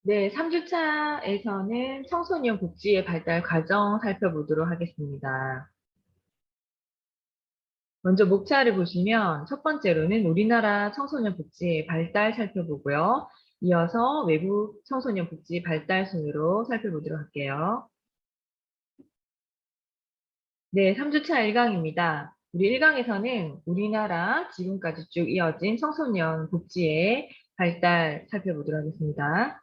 네, 3주차에서는 청소년 복지의 발달 과정 살펴보도록 하겠습니다. 먼저 목차를 보시면 첫 번째로는 우리나라 청소년 복지의 발달 살펴보고요. 이어서 외국 청소년 복지 발달 순으로 살펴보도록 할게요. 네, 3주차 1강입니다. 우리 1강에서는 우리나라 지금까지 쭉 이어진 청소년 복지의 발달 살펴보도록 하겠습니다.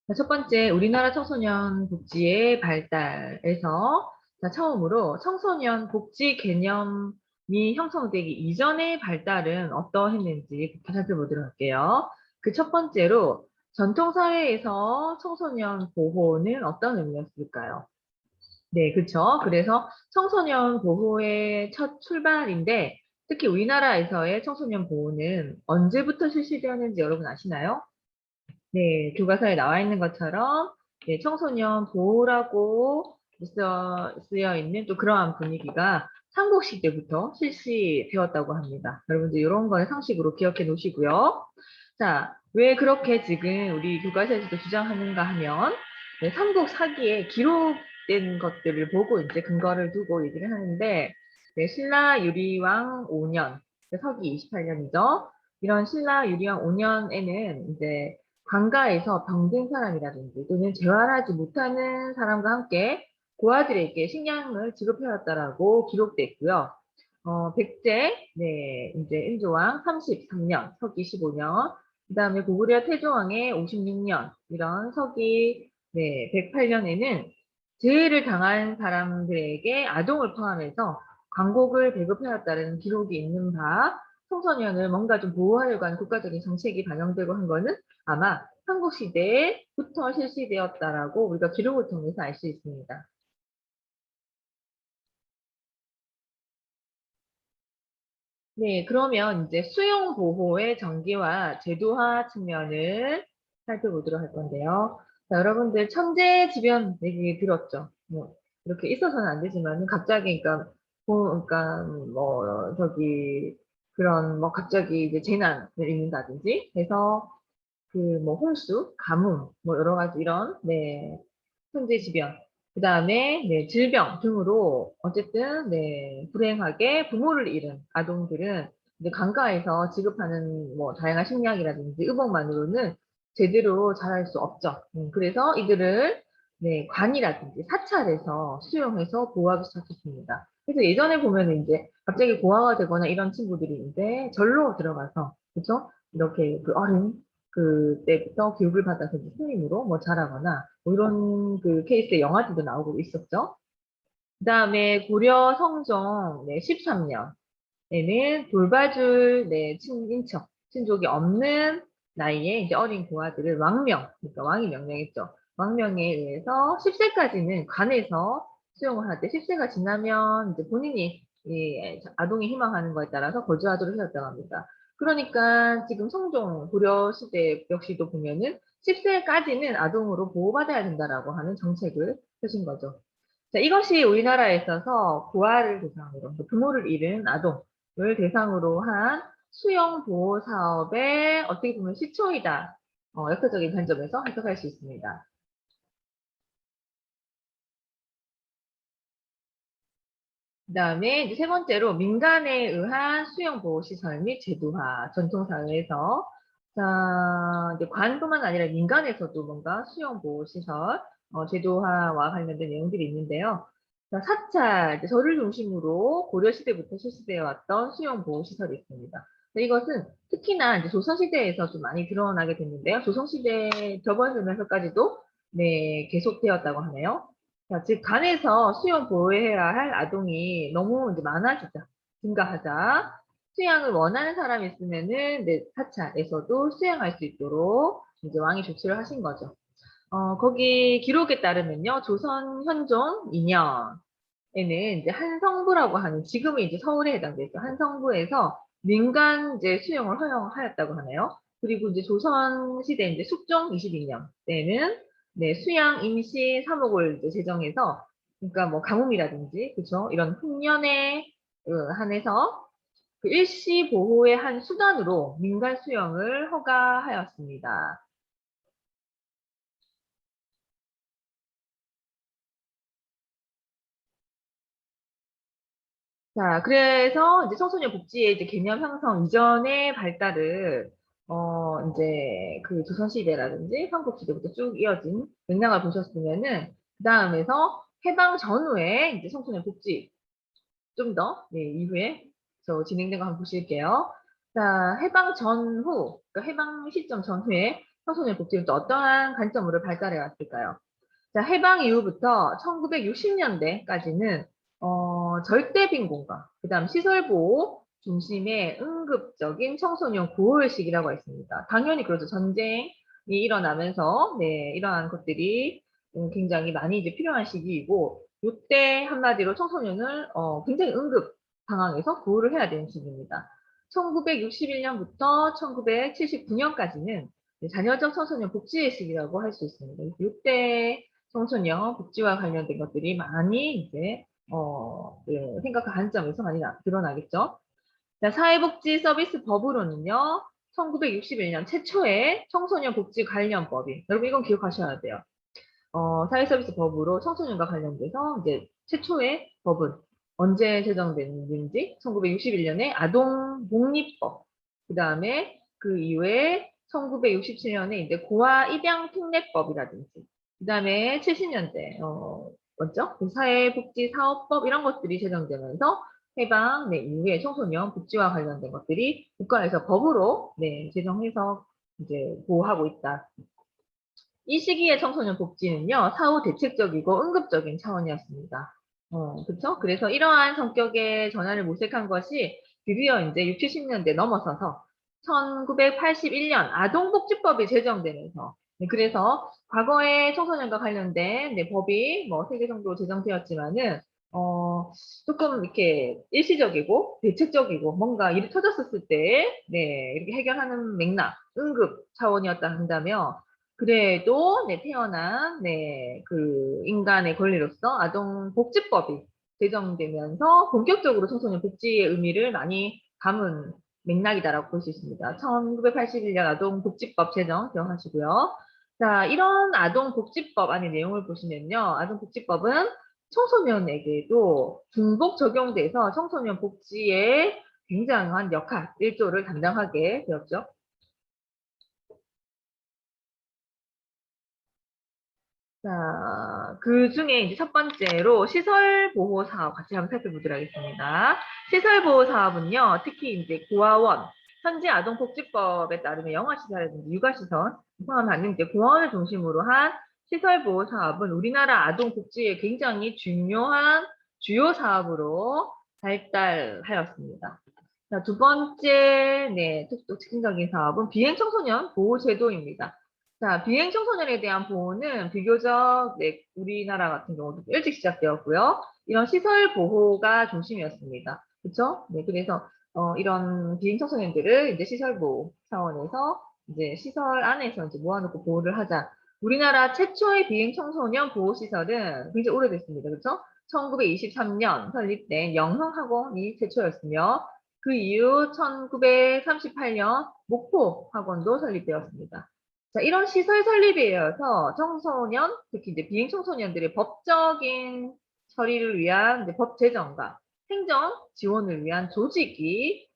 자, 첫 번째, 우리나라 청소년 복지의 발달에서 자, 처음으로 청소년 복지 개념이 형성되기 이전의 발달은 어떠했는지부터 살펴보도록 할게요. 그 첫 번째로 전통사회에서 청소년 보호는 어떤 의미였을까요? 네, 그렇죠. 그래서 청소년 보호의 첫 출발인데 특히 우리나라에서의 청소년 보호는 언제부터 실시되었는지 여러분 아시나요? 네, 교과서에 나와 있는 것처럼 네, 청소년 보호라고 쓰여 있는 또 그러한 분위기가 삼국시대부터 실시되었다고 합니다. 여러분들 이런 거는 상식으로 기억해 놓으시고요. 자, 왜 그렇게 지금 우리 교과서에서도 주장하는가 하면 네, 삼국 사기에 기록된 것들을 보고 이제 근거를 두고 얘기를 하는데 네, 신라 유리왕 5년, 서기 28년이죠. 이런 신라 유리왕 5년에는 이제 관가에서 병든 사람이라든지 또는 재활하지 못하는 사람과 함께 고아들에게 식량을 지급해왔다라고 기록돼 있고요. 백제, 네, 이제 인조왕 33년, 서기 15년, 그 다음에 고구려 태조왕의 56년, 이런 서기, 네, 108년에는 재해를 당한 사람들에게 아동을 포함해서 광곡을 배급해왔다는 기록이 있는 바, 청소년을 뭔가 좀 보호하려고 하는 국가적인 정책이 반영되고 한 거는 아마 삼국시대부터 실시되었다라고 우리가 기록을 통해서 알 수 있습니다. 네, 그러면 이제 수용보호의 정기화, 제도화 측면을 살펴보도록 할 건데요. 자, 여러분들 천재지변 얘기 들었죠? 뭐, 이렇게 있어서는 안 되지만, 갑자기, 그러니까, 그러니까, 뭐, 저기, 그런, 뭐, 갑자기 이제 재난을 일는다든지 해서, 그, 뭐, 홍수, 가뭄, 뭐, 여러 가지 이런, 네, 천재지변. 그 다음에, 네, 질병 등으로, 어쨌든, 네, 불행하게 부모를 잃은 아동들은, 이제 강가에서 지급하는, 뭐, 다양한 식량이라든지 의복만으로는 제대로 자랄 수 없죠. 그래서 이들을, 네, 관이라든지 사찰에서 수용해서 보호하기 시작했습니다. 그래서 예전에 보면은 이제 갑자기 고아가 되거나 이런 친구들이 이제 절로 들어가서, 그쵸? 이렇게 그 어린 그때부터 교육을 받아서 이제 스님으로 뭐 자라거나 뭐 이런 그 케이스의 영화들도 나오고 있었죠. 그다음에 고려 성종 네, 13년에는 돌봐줄 네, 친인척, 친족이 없는 나이에 이제 어린 고아들을 왕명, 그러니까 왕이 명령했죠. 왕명에 의해서 10세까지는 관에서 수용을 하되 10세가 지나면 이제 본인이 이 아동이 희망하는 거에 따라서 거주하도록 하였다고 합니다. 그러니까 지금 성종 고려 시대 역시도 보면은 10세까지는 아동으로 보호받아야 된다라고 하는 정책을 펴신 거죠. 자, 이것이 우리나라에 있어서 고아를 대상으로, 부모를 잃은 아동을 대상으로 한 수용 보호 사업의 어떻게 보면 시초이다. 역사적인 관점에서 해석할 수 있습니다. 그다음에 이제 세 번째로 민간에 의한 수용 보호 시설 및 제도화, 전통 사회에서 자, 이제 관뿐만 아니라 민간에서도 뭔가 수용 보호 시설, 제도화와 관련된 내용들이 있는데요. 자, 사찰, 이제 절을 중심으로 고려 시대부터 실시되어 왔던 수용 보호 시설이 있습니다. 이것은 특히나 이제 조선 시대에서 좀 많이 드러나게 됐는데요. 조선 시대 접어들면서까지도 네, 계속되었다고 하네요. 자, 즉, 간에서 수용 보호해야 할 아동이 너무 이제 많아지자, 증가하자, 수양을 원하는 사람이 있으면은, 네, 사찰에서도 수양할 수 있도록 이제 왕이 조치를 하신 거죠. 거기 기록에 따르면요, 조선 현종 2년에는 이제 한성부라고 하는, 지금은 이제 서울에 해당되죠. 한성부에서 민간 이제 수용을 허용하였다고 하네요. 그리고 이제 조선 시대 이제 숙종 22년 때는 네, 수양 임시 3억을 이제 제정해서 그러니까 뭐 가뭄이라든지 그죠? 이런 풍년에 한해서 그 일시 보호의 한 수단으로 민간 수용을 허가하였습니다. 자, 그래서 이제 청소년 복지의 이제 개념 형성 이전의 발달을 이제 그 조선시대라든지 삼국시대부터 쭉 이어진 맥락을 보셨으면은 그 다음에서 해방 전후에 이제 청소년 복지 좀 더 이후에 저 진행된 거 한번 보실게요. 자, 해방 전후, 그러니까 해방 시점 전후에 청소년 복지는 또 어떠한 관점으로 발달해 왔을까요? 자, 해방 이후부터 1960년대까지는 절대 빈곤과 그다음 시설 보호 중심의 응급적인 청소년 구호의 시기라고 했습니다. 당연히 그렇죠. 전쟁이 일어나면서 이러한 것들이 굉장히 많이 이제 필요한 시기이고 이때 한마디로 청소년을 굉장히 응급 상황에서 구호를 해야 되는 시기입니다. 1961년부터 1979년까지는 자녀적 청소년 복지의 시기라고 할 수 있습니다. 이때 청소년 복지와 관련된 것들이 많이 이제 생각한 관점에서 많이 드러나겠죠. 자, 사회복지 서비스 법으로는요. 1961년 최초의 청소년 복지 관련법이 여러분 이건 기억하셔야 돼요. 사회서비스 법으로 청소년과 관련돼서 이제 최초의 법은 언제 제정됐는지 1961년에 아동복리법 그 다음에 그 이후에 1967년에 이제 고아 입양 특례법이라든지 그 다음에 70년대 뭐죠? 그 사회복지사업법 이런 것들이 제정되면서 해방 이후에 청소년 복지와 관련된 것들이 국가에서 법으로 제정해서 이제 보호하고 있다. 이 시기의 청소년 복지는요, 사후 대책적이고 응급적인 차원이었습니다. 그렇죠? 그래서 이러한 성격의 전환을 모색한 것이 드디어 이제 60, 70년대 넘어서서 1981년 아동복지법이 제정되면서 그래서 과거에 청소년과 관련된 법이 뭐 3개 정도 제정되었지만은 조금 이렇게 일시적이고 대책적이고 뭔가 일이 터졌었을 때 이렇게 해결하는 맥락, 응급 차원이었다 한다면 그래도 태어난 그 인간의 권리로서 아동복지법이 제정되면서 본격적으로 청소년 복지의 의미를 많이 담은 맥락이다라고 볼 수 있습니다. 1981년 아동복지법 제정 기억하시고요. 자, 이런 아동복지법 안의 내용을 보시면요. 아동복지법은 청소년에게도 중복 적용돼서 청소년 복지에 굉장한 역할, 일조를 담당하게 되었죠. 자, 그 중에 이제 첫 번째로 시설보호 사업 같이 한번 살펴보도록 하겠습니다. 시설보호 사업은요, 특히 이제 고아원, 현재 아동복지법에 따르면 영아시설이라든지 육아시설 포함하는 이제 고아원을 중심으로 한 시설보호 사업은 우리나라 아동복지에 굉장히 중요한 주요 사업으로 발달하였습니다. 자, 두 번째, 특징적인 사업은 비행청소년 보호제도입니다. 자, 비행 청소년에 대한 보호는 비교적 우리나라 같은 경우도 일찍 시작되었고요. 이런 시설 보호가 중심이었습니다. 그렇죠? 네, 그래서 이런 비행 청소년들을 이제 시설 보호 차원에서 이제 시설 안에서 이제 모아놓고 보호를 하자. 우리나라 최초의 비행 청소년 보호 시설은 굉장히 오래됐습니다. 그렇죠? 1923년 설립된 영흥학원이 최초였으며 그 이후 1938년 목포학원도 설립되었습니다. 자, 이런 시설 설립에 이어서 청소년, 특히 이제 비행 청소년들의 법적인 처리를 위한 이제 법 제정과 행정 지원을 위한 조직이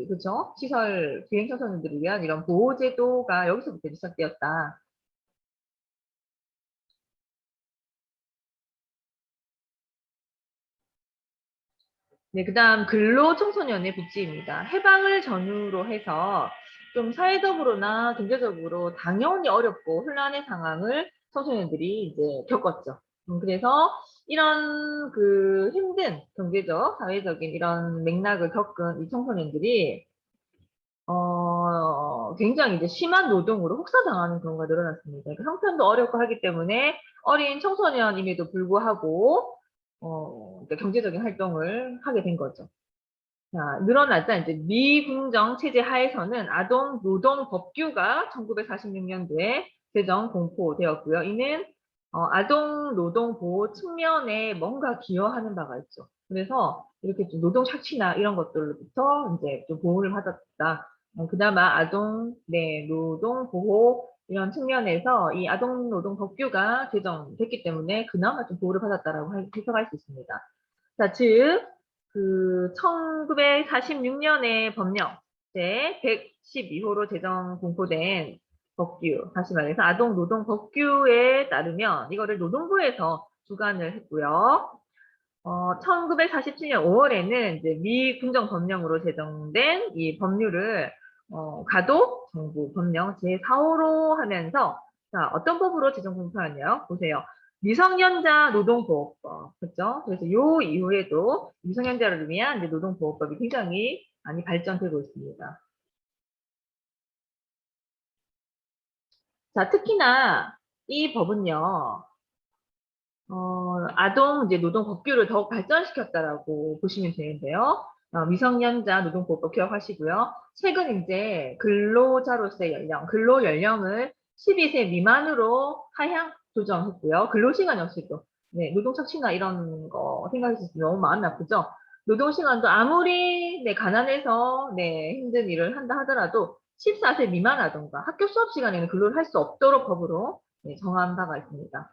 그죠? 시설 비행 청소년들을 위한 이런 보호 제도가 여기서부터 시작되었다. 네, 그다음 근로 청소년의 복지입니다. 해방을 전후로 해서 좀 사회적으로나 경제적으로 당연히 어렵고 혼란의 상황을 청소년들이 이제 겪었죠. 그래서 이런 그 힘든 경제적, 사회적인 이런 맥락을 겪은 이 청소년들이 굉장히 이제 심한 노동으로 혹사당하는 경우가 늘어났습니다. 그러니까 형편도 어렵고 하기 때문에 어린 청소년임에도 불구하고 그러니까 경제적인 활동을 하게 된 거죠. 자, 늘어나자 이제 미궁정 체제 하에서는 아동 노동 법규가 1946년도에 제정 공포되었고요. 이는 아동 노동 보호 측면에 뭔가 기여하는 바가 있죠. 그래서 이렇게 좀 노동 착취나 이런 것들로부터 이제 좀 보호를 받았다. 그나마 아동, 네, 노동 보호 이런 측면에서 이 아동 노동 법규가 제정됐기 때문에 그나마 좀 보호를 받았다라고 해석할 수 있습니다. 자, 즉, 그 1946년의 법령 제 112호로 제정 공포된 법규, 다시 말해서 아동 노동 법규에 따르면 이거를 노동부에서 주관을 했고요. 1947년 5월에는 이제 미 궁정 법령으로 제정된 이 법률을 가도 정부 법령 제4호로 하면서 자, 어떤 법으로 제정 공포하냐 보세요. 미성년자 노동보호법, 그렇죠? 그래서 요 이후에도 미성년자를 위한 이제 노동보호법이 굉장히 많이 발전되고 있습니다. 자, 특히나 이 법은요, 아동 이제 노동 법규를 더욱 발전시켰다라고 보시면 되는데요. 미성년자 노동보호법 기억하시고요. 최근 이제 근로자로서의 연령, 근로 연령을 12세 미만으로 하향 조정했고요. 근로시간 역시도 네, 노동 착취나 이런 거 생각했을 때 너무 마음이 아프죠. 노동 시간도 아무리 네, 가난해서 네, 힘든 일을 한다 하더라도 14세 미만 아동과 학교 수업 시간에는 근로를 할 수 없도록 법으로 네, 정한 바가 있습니다.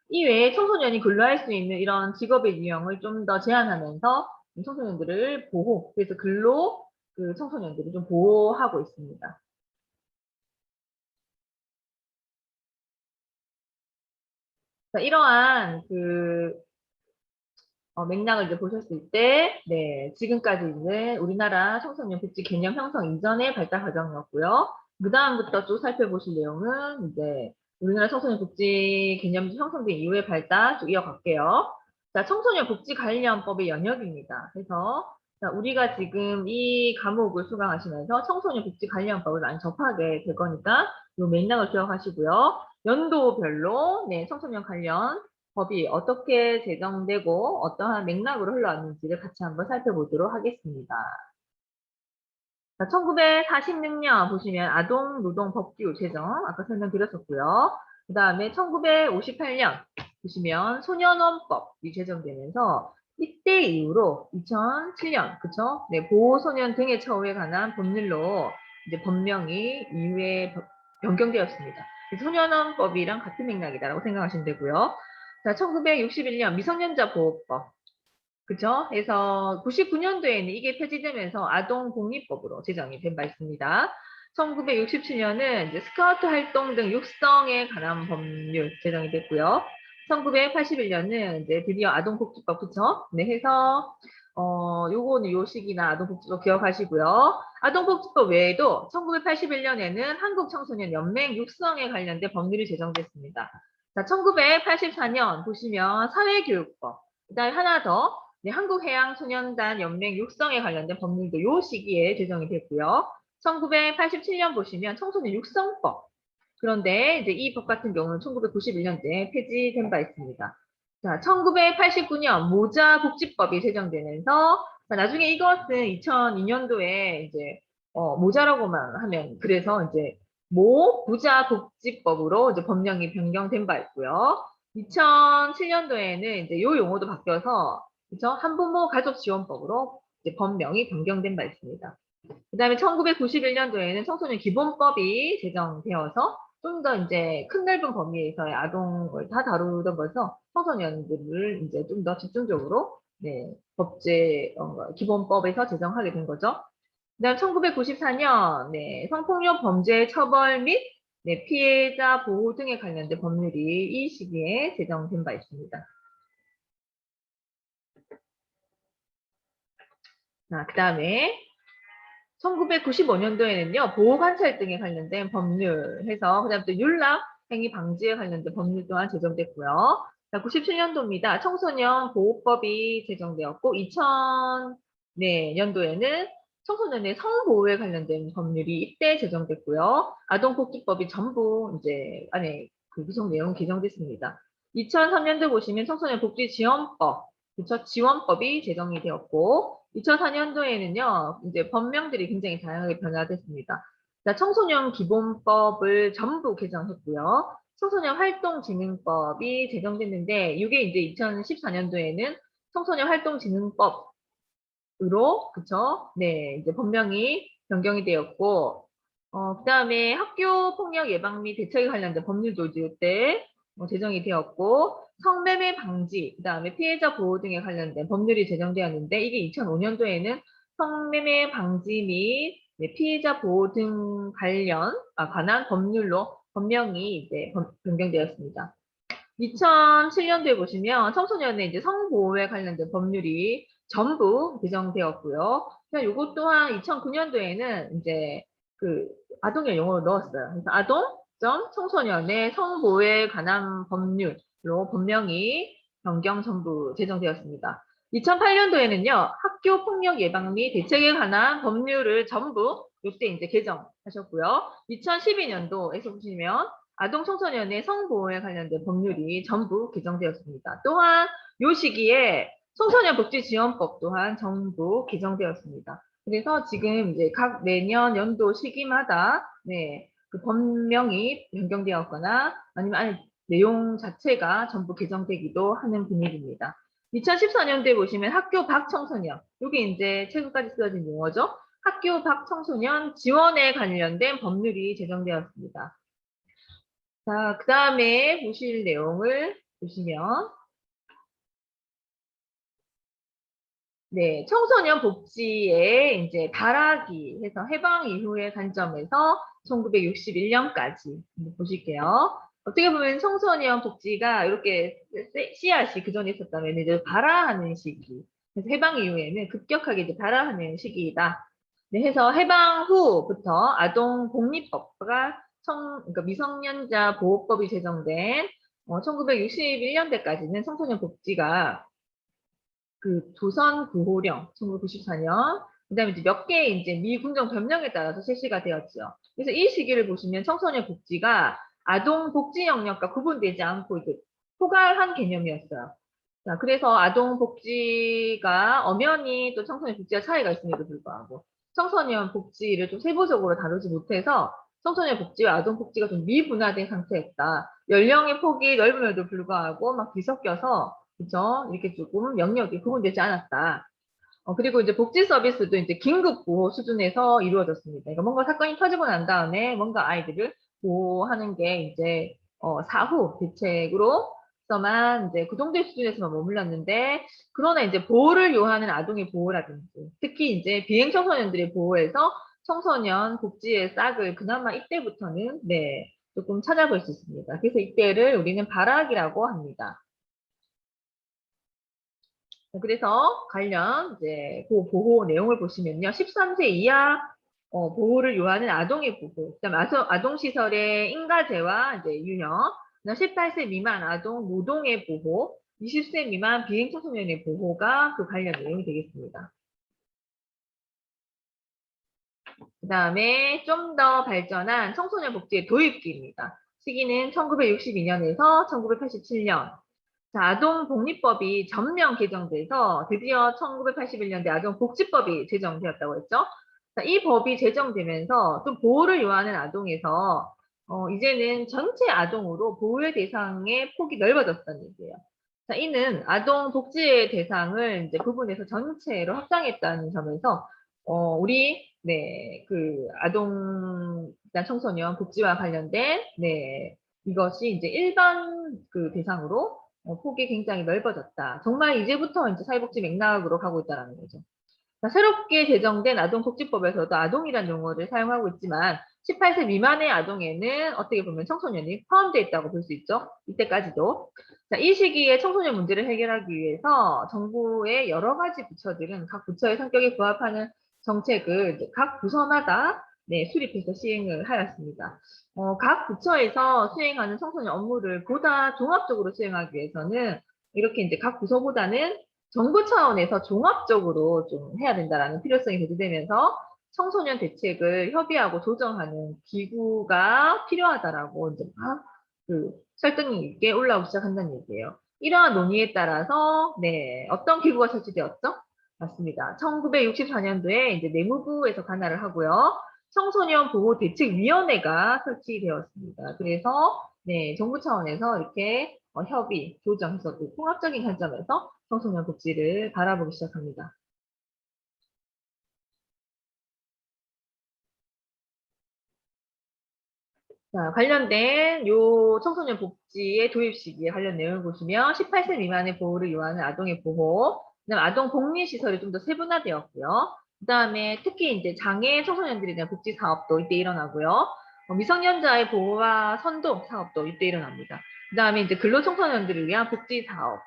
이외에 청소년이 근로할 수 있는 이런 직업의 유형을 좀 더 제한하면서 청소년들을 보호, 그래서 근로 그 청소년들을 좀 보호하고 있습니다. 자, 이러한 그 맥락을 이제 보셨을 때, 네, 지금까지 이제 우리나라 청소년 복지 개념 형성 이전의 발달 과정이었고요. 그 다음부터 쭉 살펴보실 내용은 이제 우리나라 청소년 복지 개념이 형성된 이후의 발달 쭉 이어갈게요. 자, 청소년 복지 관련법의 영역입니다. 그래서 자, 우리가 지금 이 과목을 수강하시면서 청소년 복지 관련법을 많이 접하게 될 거니까 이 맥락을 기억하시고요. 연도별로 네, 청소년 관련 법이 어떻게 제정되고 어떠한 맥락으로 흘러왔는지를 같이 한번 살펴보도록 하겠습니다. 자, 1946년 보시면 아동노동법규 제정 아까 설명드렸었고요. 그 다음에 1958년 보시면 소년원법이 제정되면서 이때 이후로 2007년 그쵸? 네, 보호소년 등의 처우에 관한 법률로 이제 법령이 이후에 변경되었습니다. 소년원법이랑 같은 맥락이다라고 생각하시면 되고요. 자, 1961년 미성년자 보호법 그죠? 그래서 99년도에는 이게 폐지되면서 아동복리법으로 제정이 된 바 있습니다. 1967년은 이제 스카우트 활동 등 육성에 관한 법률 제정이 됐고요. 1981년은 이제 드디어 아동복지법 그쵸? 네, 해서 요거는 요 시기나 아동복지법 기억하시고요. 아동복지법 외에도 1981년에는 한국청소년연맹 육성에 관련된 법률이 제정됐습니다. 자, 1984년 보시면 사회교육법, 그다음에 하나 더 네, 한국해양소년단 연맹 육성에 관련된 법률도 요 시기에 제정이 됐고요. 1987년 보시면 청소년 육성법. 그런데 이제 이 법 같은 경우는 1991년도에 폐지된 바 있습니다. 자, 1989년 모자복지법이 제정되면서 자, 나중에 이것은 2002년도에 이제 모자라고만 하면 그래서 이제 부자복지법으로 이제 법령이 변경된 바 있고요. 2007년도에는 이제 요 용어도 바뀌어서 그죠? 한부모 가족지원법으로 이제 법령이 변경된 바 있습니다. 그 다음에 1991년도에는 청소년 기본법이 제정되어서 좀 더 이제 큰 넓은 범위에서의 아동을 다 다루던 것에서 청소년들을 이제 좀 더 집중적으로 네, 기본법에서 제정하게 된 거죠. 그다음 1994년 네, 성폭력 범죄 처벌 및 네, 피해자 보호 등에 관련된 법률이 이 시기에 제정된 바 있습니다. 자, 그다음에 1995년도에는요, 보호관찰 등에 관련된 법률 해서, 그 다음에 또 윤락 행위 방지에 관련된 법률 또한 제정됐고요. 자, 97년도입니다. 청소년 보호법이 제정되었고, 2000년도에는 청소년의 성보호에 관련된 법률이 이때 제정됐고요. 아동복지법이 전부 이제 안에 그 구성 내용 개정됐습니다. 2003년도 보시면 청소년 복지지원법, 그쵸? 지원법이 제정이 되었고, 2004년도에는요, 이제 법령들이 굉장히 다양하게 변화됐습니다. 자, 청소년 기본법을 전부 개정했고요. 청소년 활동진흥법이 제정됐는데, 이게 이제 2014년도에는 청소년 활동진흥법으로, 그쵸? 네, 이제 법령이 변경이 되었고, 그다음에 학교 폭력 예방 및 대책에 관련된 법률도 이때 제정이 되었고, 성매매 방지, 그다음에 피해자 보호 등에 관련된 법률이 제정되었는데, 이게 2005년도에는 성매매 방지 및 네, 피해자 보호 등 관한 법령이 이제 변경되었습니다. 2007년도에 보시면 청소년의 이제 성보호에 관련된 법률이 전부 개정되었고요. 이것 또한 2009년도에는 이제 그 아동을 용어로 넣었어요. 그래서 아동 청소년의 성보호에 관한 법률로 법령이 변경 전부 제정되었습니다. 2008년도에는요, 학교 폭력 예방 및 대책에 관한 법률을 전부 이때 이제 개정하셨고요. 2012년도에서 보시면 아동 청소년의 성보호에 관련된 법률이 전부 개정되었습니다. 또한 이 시기에 청소년 복지지원법 또한 전부 개정되었습니다. 그래서 지금 이제 각 내년 연도 시기마다 네, 그 법령이 변경되었거나 아니면 내용 자체가 전부 개정되기도 하는 분위기입니다. 2014년도에 보시면 학교 밖 청소년, 이게 이제 최근까지 쓰여진 용어죠. 학교 밖 청소년 지원에 관련된 법률이 제정되었습니다. 자, 그 다음에 보실 내용을 보시면, 네, 청소년 복지에 이제 발악이 해서 해방 이후의 관점에서 1961년까지 보실게요. 어떻게 보면 청소년 복지가 이렇게 씨앗이 그 전에 있었다면 이제 발화하는 시기. 그래서 해방 이후에는 급격하게 이제 발화하는 시기이다. 네, 해서 해방 후부터 아동복리법과 그러니까 미성년자 보호법이 제정된 1961년대까지는 청소년 복지가 그 조선 구호령 1994년 그다음에 이제 몇 개의 이제 미 군정 변령에 따라서 실시가 되었죠. 그래서 이 시기를 보시면 청소년 복지가 아동 복지 영역과 구분되지 않고 이제 포괄한 개념이었어요. 자, 그래서 아동 복지가 엄연히 또 청소년 복지와 차이가 있음에도 불구하고 청소년 복지를 좀 세부적으로 다루지 못해서 청소년 복지와 아동 복지가 좀 미분화된 상태였다. 연령의 폭이 넓음에도 불구하고 막 뒤섞여서 그죠? 이렇게 조금 영역이 구분되지 않았다. 그리고 이제 복지 서비스도 이제 긴급 보호 수준에서 이루어졌습니다. 그러니까 뭔가 사건이 터지고 난 다음에 뭔가 아이들을 보호하는 게 이제 사후 대책으로서만 이제 그 정도의 수준에서만 머물렀는데 그러나 이제 보호를 요하는 아동의 보호라든지 특히 이제 비행 청소년들의 보호에서 청소년 복지의 싹을 그나마 이때부터는 네 조금 찾아볼 수 있습니다. 그래서 이때를 우리는 발악이라고 합니다. 그래서 관련 이제 그 보호 내용을 보시면요. 13세 이하 보호를 요하는 아동의 보호, 그다음에 아동시설의 인가제와 이제 유형, 18세 미만 아동 노동의 보호, 20세 미만 비행 청소년의 보호가 그 관련 내용이 되겠습니다. 그 다음에 좀 더 발전한 청소년 복지의 도입기입니다. 시기는 1962년에서 1987년. 자, 아동복리법이 전면 개정돼서 드디어 1981년대 아동복지법이 제정되었다고 했죠. 자, 이 법이 제정되면서 좀 보호를 요하는 아동에서 이제는 전체 아동으로 보호의 대상의 폭이 넓어졌다는 얘기예요. 자, 이는 아동복지의 대상을 이제 구분해서 전체로 확장했다는 점에서 우리 그 아동 청소년 복지와 관련된 이것이 이제 일반 그 대상으로 폭이 굉장히 넓어졌다. 정말 이제부터 이제 사회복지 맥락으로 가고 있다는 거죠. 자, 새롭게 제정된 아동복지법에서도 아동이라는 용어를 사용하고 있지만 18세 미만의 아동에는 어떻게 보면 청소년이 포함되어 있다고 볼 수 있죠. 이때까지도. 자, 이 시기에 청소년 문제를 해결하기 위해서 정부의 여러 가지 부처들은 각 부처의 성격에 부합하는 정책을 각 부서마다 수립해서 시행을 하였습니다. 각 부처에서 수행하는 청소년 업무를 보다 종합적으로 수행하기 위해서는 이렇게 이제 각 부서보다는 정부 차원에서 종합적으로 좀 해야 된다라는 필요성이 대두되면서 청소년 대책을 협의하고 조정하는 기구가 필요하다라고 이제 막 그 설득력 있게 올라오기 시작한다는 얘기예요. 이러한 논의에 따라서 어떤 기구가 설치되었죠? 맞습니다. 1964년도에 이제 내무부에서 관할을 하고요. 청소년 보호 대책위원회가 설치되었습니다. 그래서 정부 차원에서 이렇게 협의, 조정해서 통합적인 관점에서 청소년 복지를 바라보기 시작합니다. 자, 관련된 요 청소년 복지의 도입 시기에 관련 내용을 보시면 18세 미만의 보호를 요하는 아동의 보호, 그다음 아동 복리 시설이 좀 더 세분화되었고요. 그다음에 특히 이제 장애 청소년들에 대한 복지 사업도 이때 일어나고요. 미성년자의 보호와 선도 사업도 이때 일어납니다. 그다음에 이제 근로 청소년들을 위한 복지 사업,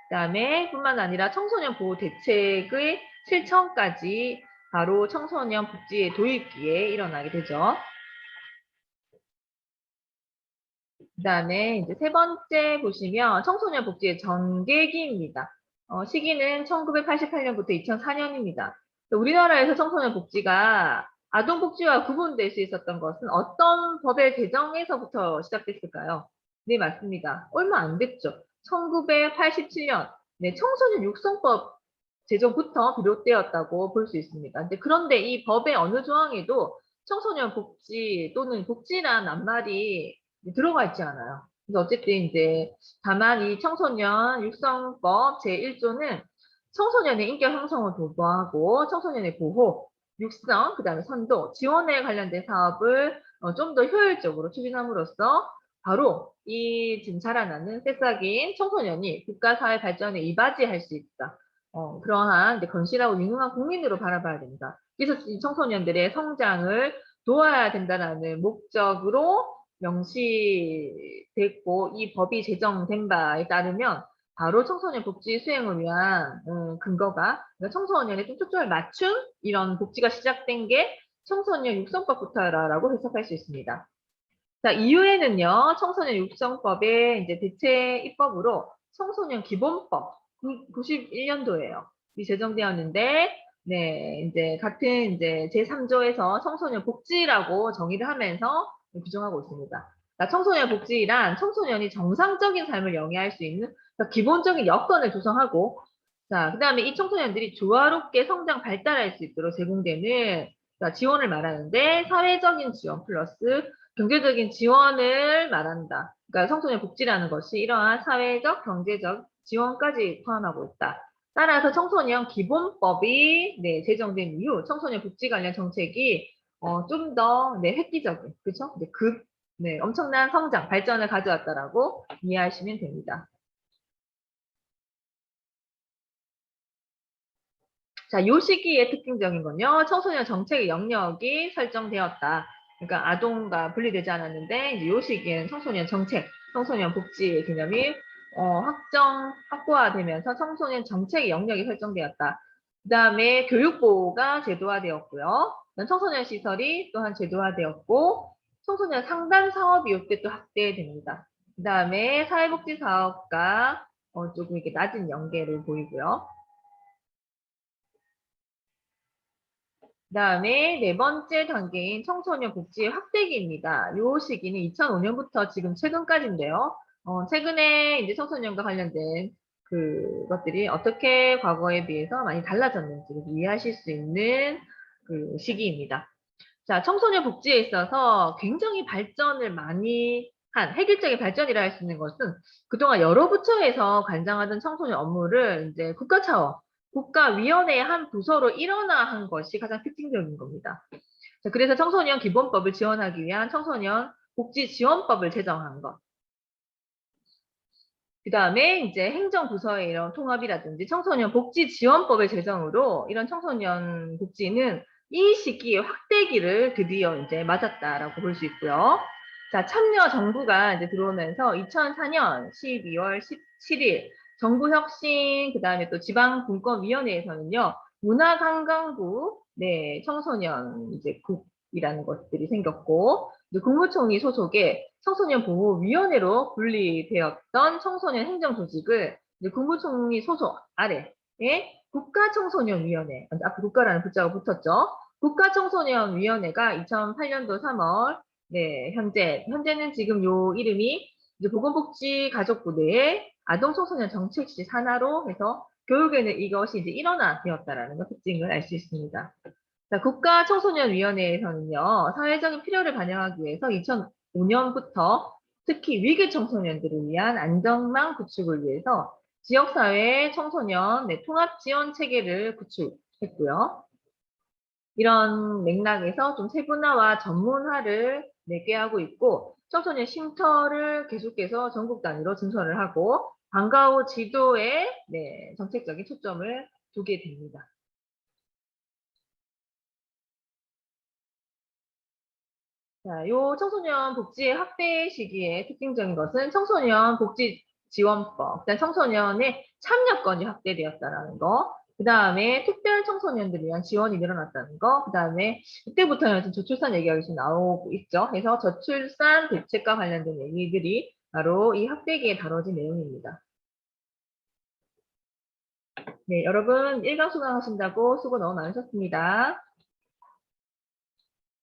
그다음에 뿐만 아니라 청소년 보호 대책의 실천까지 바로 청소년 복지의 도입기에 일어나게 되죠. 그다음에 이제 세 번째 보시면 청소년 복지의 전개기입니다. 시기는 1988년부터 2004년입니다. 우리나라에서 청소년 복지가 아동 복지와 구분될 수 있었던 것은 어떤 법의 개정에서부터 시작됐을까요? 네, 맞습니다. 얼마 안 됐죠. 1987년 네, 청소년 육성법 제정부터 비롯되었다고 볼 수 있습니다. 그런데 이 법의 어느 조항에도 청소년 복지 또는 복지란 낱말이 들어가 있지 않아요. 그래서 어쨌든 이제 다만 이 청소년 육성법 제1조는 청소년의 인격 형성을 도모하고 청소년의 보호, 육성, 그다음에 선도, 지원에 관련된 사업을 좀 더 효율적으로 추진함으로써 바로 이 지금 자라나는 새싹인 청소년이 국가 사회 발전에 이바지할 수 있다. 그러한 이제 건실하고 유능한 국민으로 바라봐야 됩니다. 그래서 이 청소년들의 성장을 도와야 된다는 목적으로 명시됐고 이 법이 제정된 바에 따르면 바로 청소년 복지 수행을 위한 근거가 그러니까 청소년의 좀 초점을 맞춘 이런 복지가 시작된 게 청소년 육성법부터라고 해석할 수 있습니다. 자, 이후에는요, 청소년 육성법의 이제 대체 입법으로 청소년 기본법 91년도에요. 이 제정되었는데, 네, 이제 같은 이제 제3조에서 청소년 복지라고 정의를 하면서 규정하고 있습니다. 그러니까 청소년 복지란 청소년이 정상적인 삶을 영위할 수 있는 그러니까 기본적인 여건을 조성하고, 자, 그다음에 이 청소년들이 조화롭게 성장 발달할 수 있도록 제공되는 그러니까 지원을 말하는데 사회적인 지원 플러스 경제적인 지원을 말한다. 그러니까 청소년 복지라는 것이 이러한 사회적, 경제적 지원까지 포함하고 있다. 따라서 청소년 기본법이 네, 제정된 이후 청소년 복지 관련 정책이 좀 더 네, 획기적인, 그렇죠? 네, 네, 엄청난 성장, 발전을 가져왔다라고 이해하시면 됩니다. 자, 요 시기의 특징적인 건요. 청소년 정책의 영역이 설정되었다. 그러니까 아동과 분리되지 않았는데 이제 요 시기에는 청소년 정책, 청소년 복지 개념이 확고화되면서 청소년 정책의 영역이 설정되었다. 그다음에 교육보호가 제도화되었고요. 청소년 시설이 또한 제도화되었고 청소년 상담 사업이 이때 또 확대됩니다. 그다음에 사회복지 사업과 조금 이렇게 낮은 연계를 보이고요. 그다음에 네 번째 단계인 청소년 복지의 확대기입니다. 이 시기는 2005년부터 지금 최근까지인데요. 최근에 이제 청소년과 관련된 그것들이 어떻게 과거에 비해서 많이 달라졌는지를 이해하실 수 있는 그 시기입니다. 자, 청소년 복지에 있어서 굉장히 발전을 많이 한 획일적인 발전이라 할 수 있는 것은 그동안 여러 부처에서 관장하던 청소년 업무를 이제 국가 차원, 국가위원회의 한 부서로 일원화한 것이 가장 특징적인 겁니다. 자, 그래서 청소년 기본법을 지원하기 위한 청소년 복지지원법을 제정한 것. 그 다음에 이제 행정부서의 이런 통합이라든지 청소년 복지지원법을 제정으로 이런 청소년 복지는 이 시기에 확대기를 드디어 이제 맞았다라고 볼 수 있고요. 자, 참여 정부가 이제 들어오면서 2004년 12월 17일 정부혁신, 그 다음에 또 지방분권위원회에서는요, 문화관광부, 네, 청소년 이제 국이라는 것들이 생겼고, 국무총리 소속의 청소년보호위원회로 분리되었던 청소년 행정조직을 국무총리 소속 아래에 국가청소년위원회, 앞에 국가라는 부자가 붙었죠. 국가청소년위원회가 2008년도 3월, 네, 현재는 지금 요 이름이 이제 보건복지가족부 내에 아동청소년 정책실 산하로 해서 교육에는 이것이 이제 일원화되었다라는 특징을 알 수 있습니다. 자, 국가청소년위원회에서는요, 사회적인 필요를 반영하기 위해서 2005년부터 특히 위기 청소년들을 위한 안전망 구축을 위해서 지역사회 청소년 통합지원 체계를 구축했고요. 이런 맥락에서 좀 세분화와 전문화를 꾀하고 있고 청소년 쉼터를 계속해서 전국 단위로 증설을 하고 방과 후 지도에 정책적인 초점을 두게 됩니다. 자, 요 청소년 복지 확대 시기의 특징적인 것은 청소년 복지 지원법, 일단 청소년의 참여권이 확대되었다라는 거, 그 다음에 특별 청소년들을 위한 지원이 늘어났다는 거, 그 다음에 이때부터는 저출산 얘기가 계속 나오고 있죠. 그래서 저출산 대책과 관련된 얘기들이 바로 이 확대기에 다뤄진 내용입니다. 네, 여러분 1강 수강하신다고 수고 너무 많으셨습니다.